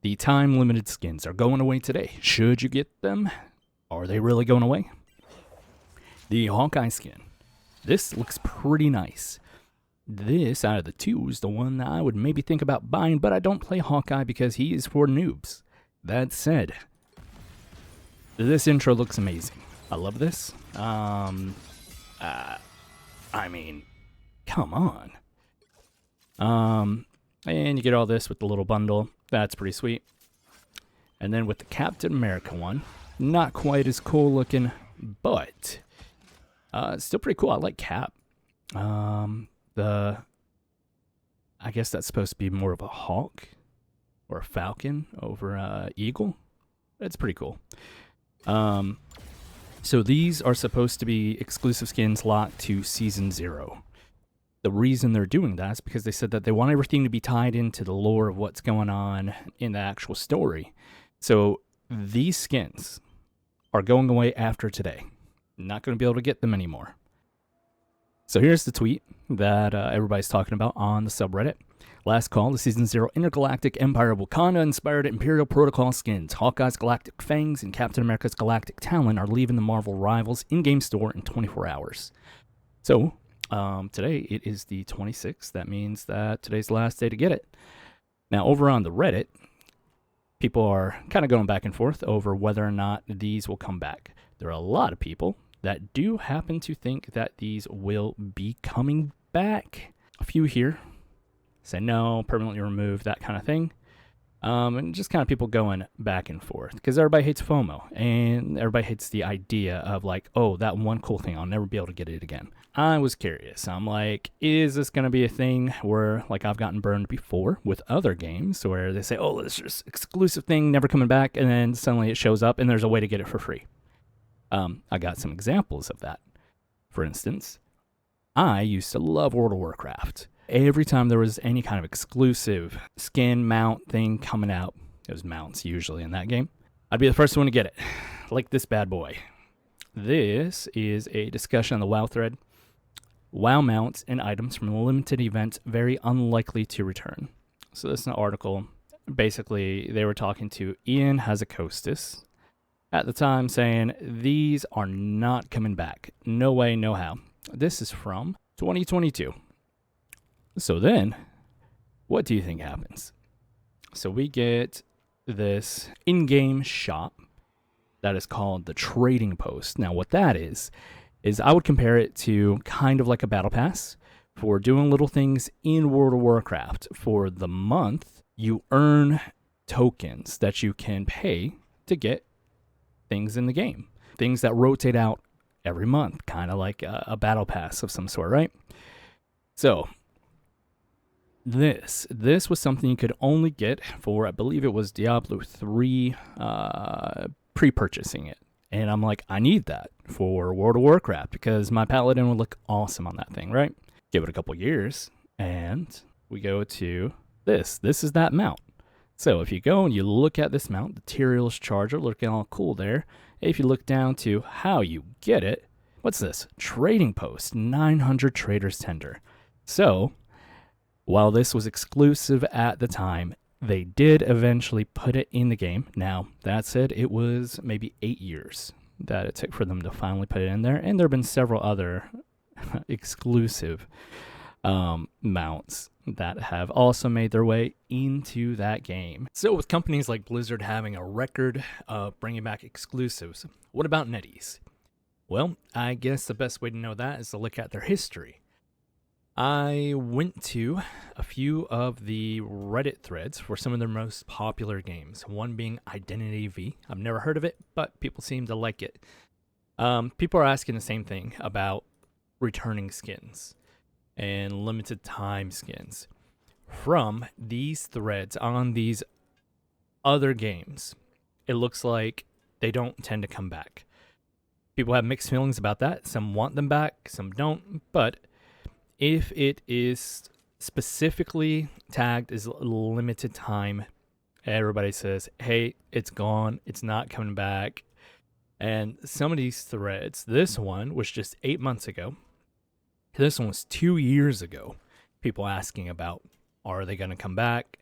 The time-limited skins are going away today. Should you get them? Are they really going away? The Hawkeye skin. This looks pretty nice. This, out of the two, is the one that I would maybe think about buying, but I don't play Hawkeye because he is for noobs. That said, this intro looks amazing. I love this. I mean, come on. And you get all this with the little bundle. That's pretty sweet. And then with the Captain America one, not quite as cool looking, but it's still pretty cool. I like Cap. I guess that's supposed to be more of a hawk or a falcon over eagle. It's pretty cool. So these are supposed to be exclusive skins locked to Season 0. The reason they're doing that is because they said that they want everything to be tied into the lore of what's going on in the actual story. So these skins are going away after today. Not going to be able to get them anymore. So here's the tweet that everybody's talking about on the subreddit. Last call, the Season 0 Intergalactic Empire of Wakanda inspired Imperial Protocol skins. Hawkeye's Galactic Fangs and Captain America's Galactic Talon are leaving the Marvel Rivals in-game store in 24 hours. So, today it is the 26th. That means that today's the last day to get it. Now, over on the Reddit, people are kind of going back and forth over whether or not these will come back. There are a lot of people that do happen to think that these will be coming back. A few here say no, permanently removed, that kind of thing. And just kind of people going back and forth because everybody hates FOMO and everybody hates the idea of like, oh, that one cool thing, I'll never be able to get it again. I was curious. I'm like, is this going to be a thing where like I've gotten burned before with other games where they say, oh, this is exclusive thing, never coming back, and then suddenly it shows up and there's a way to get it for free. I got some examples of that. For instance, I used to love World of Warcraft. Every time there was any kind of exclusive skin mount thing coming out, it was mounts usually in that game, I'd be the first one to get it. Like this bad boy. This is a discussion on the WoW thread. WoW mounts and items from a limited event very unlikely to return. So this is an article. Basically, they were talking to Ian Hazakostas at the time saying, these are not coming back. No way, no how. This is from 2022. So then, what do you think happens? So we get this in-game shop that is called the Trading Post. Now what that is I would compare it to kind of like a battle pass for doing little things in World of Warcraft. For the month, you earn tokens that you can pay to get things in the game. Things that rotate out every month, kind of like a battle pass of some sort, right? So this was something you could only get for, I believe it was Diablo 3, pre-purchasing it. And I'm like, I need that for World of Warcraft because my paladin would look awesome on that thing, right? Give it a couple years, and we go to this. This is that mount. So if you go and you look at this mount, the Tyrael's Charger, looking all cool there. If you look down to how you get it, what's this? Trading Post, 900 Traders Tender. So while this was exclusive at the time, they did eventually put it in the game. Now, that said, it was maybe 8 years that it took for them to finally put it in there. And there have been several other exclusive mounts that have also made their way into that game. So with companies like Blizzard having a record of bringing back exclusives, what about NetEase? Well, I guess the best way to know that is to look at their history. I went to a few of the Reddit threads for some of their most popular games, one being Identity V. I've never heard of it, but people seem to like it. People are asking the same thing about returning skins and limited time skins from these threads on these other games. It looks like they don't tend to come back. People have mixed feelings about that. Some want them back, some don't, but if it is specifically tagged as limited time, everybody says, hey, it's gone, it's not coming back. And some of these threads, this one was just 8 months ago. This one was 2 years ago. People asking about, are they going to come back?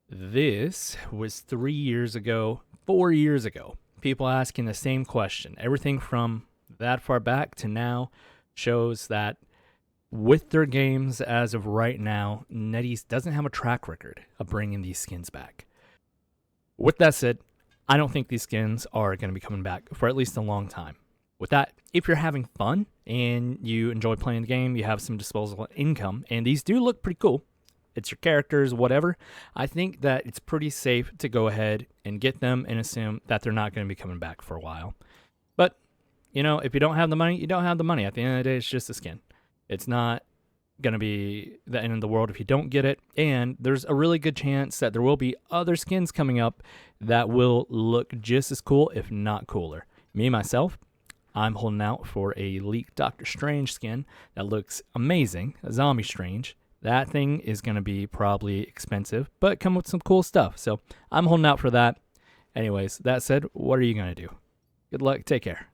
This was 3 years ago, 4 years ago. People asking the same question. Everything from that far back to now shows that with their games as of right now, NetEase doesn't have a track record of bringing these skins back. With that said, I don't think these skins are going to be coming back for at least a long time. With that, if you're having fun and you enjoy playing the game, you have some disposable income, and these do look pretty cool, it's your characters, whatever, I think that it's pretty safe to go ahead and get them and assume that they're not going to be coming back for a while. But, if you don't have the money, you don't have the money. At the end of the day, it's just a skin. It's not going to be the end of the world if you don't get it, and there's a really good chance that there will be other skins coming up that will look just as cool, if not cooler. Me, myself, I'm holding out for a leaked Doctor Strange skin that looks amazing, a Zombie Strange. That thing is going to be probably expensive, but come with some cool stuff. So I'm holding out for that. Anyways, that said, what are you going to do? Good luck. Take care.